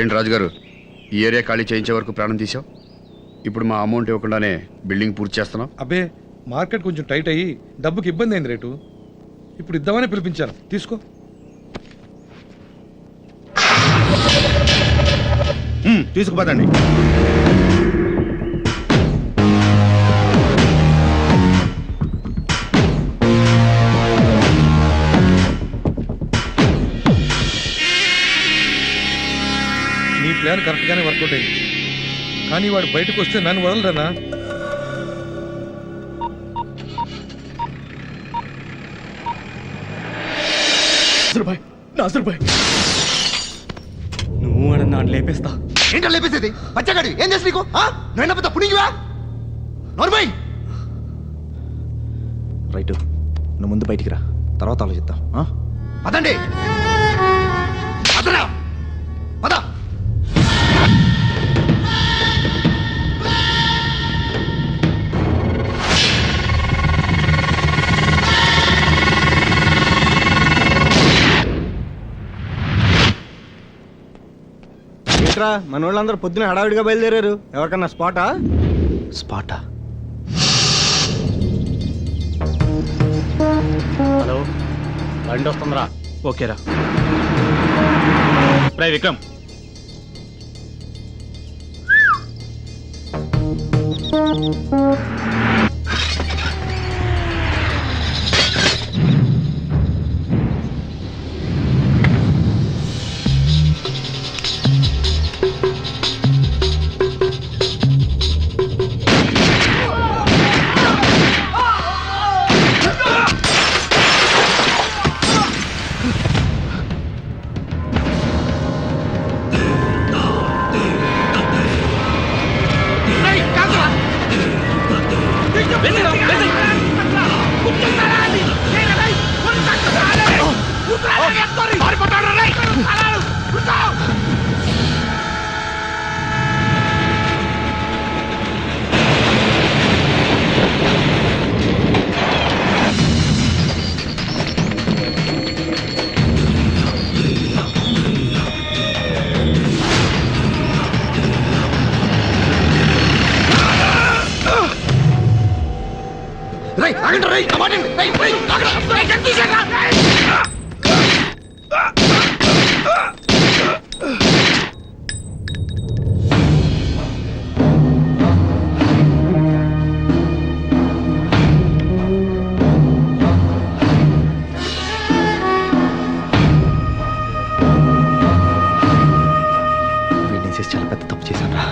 ఏంటి రాజుగారు, ఈ ఏరియా ఖాళీ చేయించే వరకు ప్రాణం తీసావు. ఇప్పుడు మా అమౌంట్ ఇవ్వకుండానే బిల్డింగ్ పూర్తి చేస్తున్నాం. అబ్బే మార్కెట్ కొంచెం టైట్ అయ్యి డబ్బుకి ఇబ్బంది అయింది రేటు. ఇప్పుడు ఇద్దామని పిలిపించాను, తీసుకో. తీసుకుపోతండి. నీ ప్లాన్ కరెక్ట్గానే వర్కౌట్ అయింది, కానీ వాడు బయటకు వస్తే నన్ను వదలరనా? నువ్వు అని నన్ను లేపేస్తా. ఏంటో లేపేసేది? బచ్చగాడి ఏం చేసి నీకు? నువ్వు పెద్ద పుణిగివా? నోర్మై రైట్, నువ్వు ముందు బయటికి రా, తర్వాత ఆలోచిద్దాం. పదండి, పదరా, పద. ఏంట్రా మన వాళ్ళందరూ పొద్దున హడావిడిగా బయలుదేరారు? ఎవరికన్నా స్పాటా? స్పాటా? హలో, బండి వస్తుందిరా. ఓకేరా. రే విక్రమ్, చాలా పెద్ద తప్పు చేశాను రా.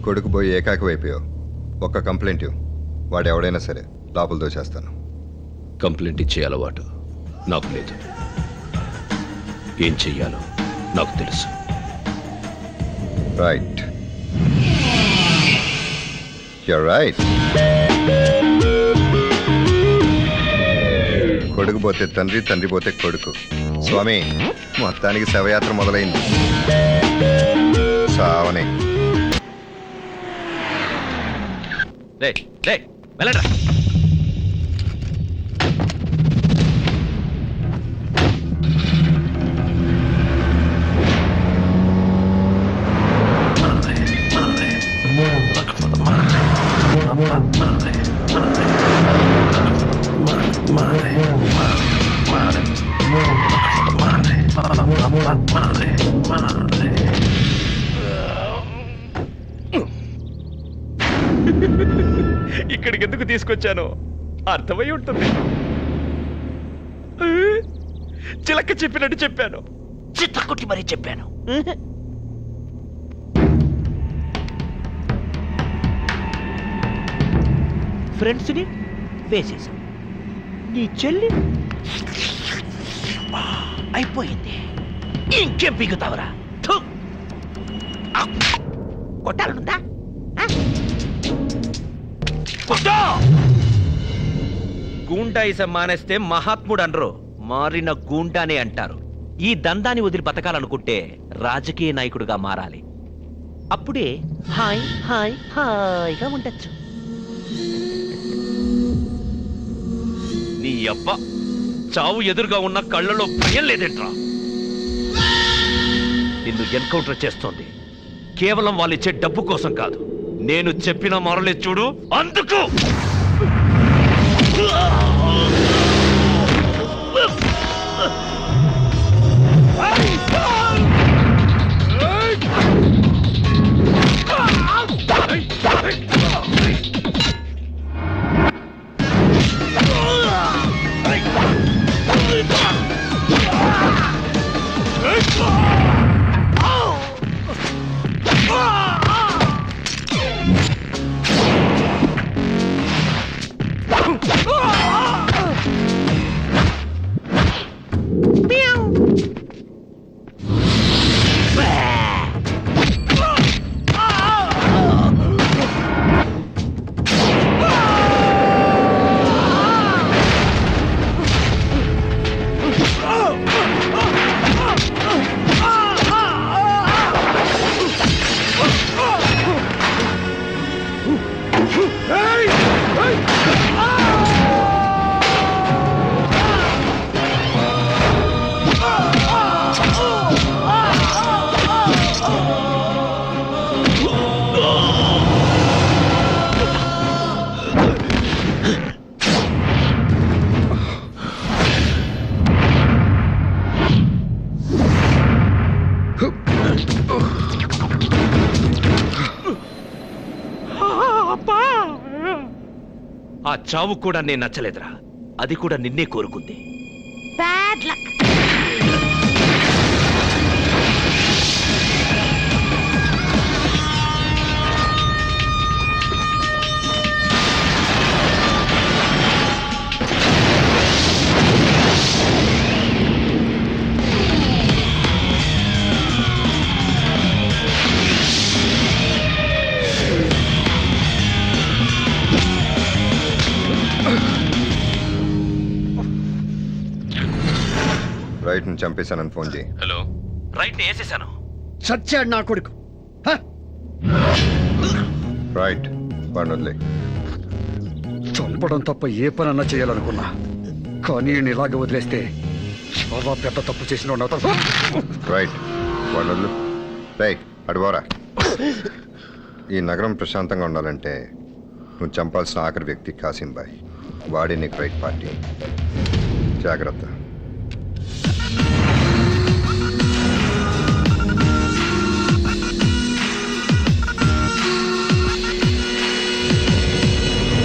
కొడుకు పోయి ఏకాకి అయిపోయావు. ఒక్క కంప్లైంట్ ఇవ్వు, వాడు ఎవడైనా సరే లోపల దోచేస్తాను. కంప్లైంట్ ఇచ్చే అలవాటు నాకు లేదు. ఏం చెయ్యాలో నాకు తెలుసు. Right, you're right. కొడుకు పోతే తండ్రి, తండ్రి పోతే కొడుకు. స్వామి, మొత్తానికి శవయాత్ర మొదలైంది. సావనే. రే రే వెళ్ళండ్రా. ఇక్కడికి ఎందుకు తీసుకొచ్చాను అర్థమై ఉంటుంది. చిలక చెప్పినట్టు చెప్పాను, చిత్తకుట్టి మరీ చెప్పాను. ఫ్రెండ్స్ని వేసేసాం. నీ చెల్లి అయిపోయింది. ఇంకేం పీకుతావురా? కొట్టాలనుందా? గూండాయిజం మానేస్తే మహాత్ముడు అనరు, మారిన గూండానే అంటారు. ఈ దందాన్ని వదిలి బతకాలనుకుంటే రాజకీయ నాయకుడిగా మారాలి. అప్పుడే హాయ్ హాయ్ హాయిగా ఉండొచ్చు. నీ అబ్బ చావు ఎదురుగా ఉన్న కళ్ళలో భయం లేదేంట్రా? నిన్ను ఎన్కౌంటర్ చేస్తోంది కేవలం వాళ్ళిచ్చే డబ్బు కోసం కాదు. నేను చెప్పిన మొరలే చూడు, అందుకు. ఆ చావు కూడా నేను నచ్చలేదురా, అది కూడా నిన్నే కోరుకుంది. Bad luck. రైట్ ని చంపేశానని ఫోన్ చేయి. హలో, రైట్ ని వేసేసాను. చచ్చాడు నా కొడుకు. హ! రైట్ వాడిని వదిలే. చంపడం తప్ప ఏ పనన్నా చేయాలనుకున్నా, కానీ ఈయన ఇలాగ వదిలేస్తే చాలా పెద్ద తప్పు చేసిన వాడిని అవుతాను. రైట్ వాడిని వదిలు. రై అడుగోరా. ఈ నగరం ప్రశాంతంగా ఉండాలంటే నువ్వు చంపాల్సిన ఆఖరి వ్యక్తి కాసిం బాయ్. వాడే నీకు రైట్ పార్టీ. జాగ్రత్త.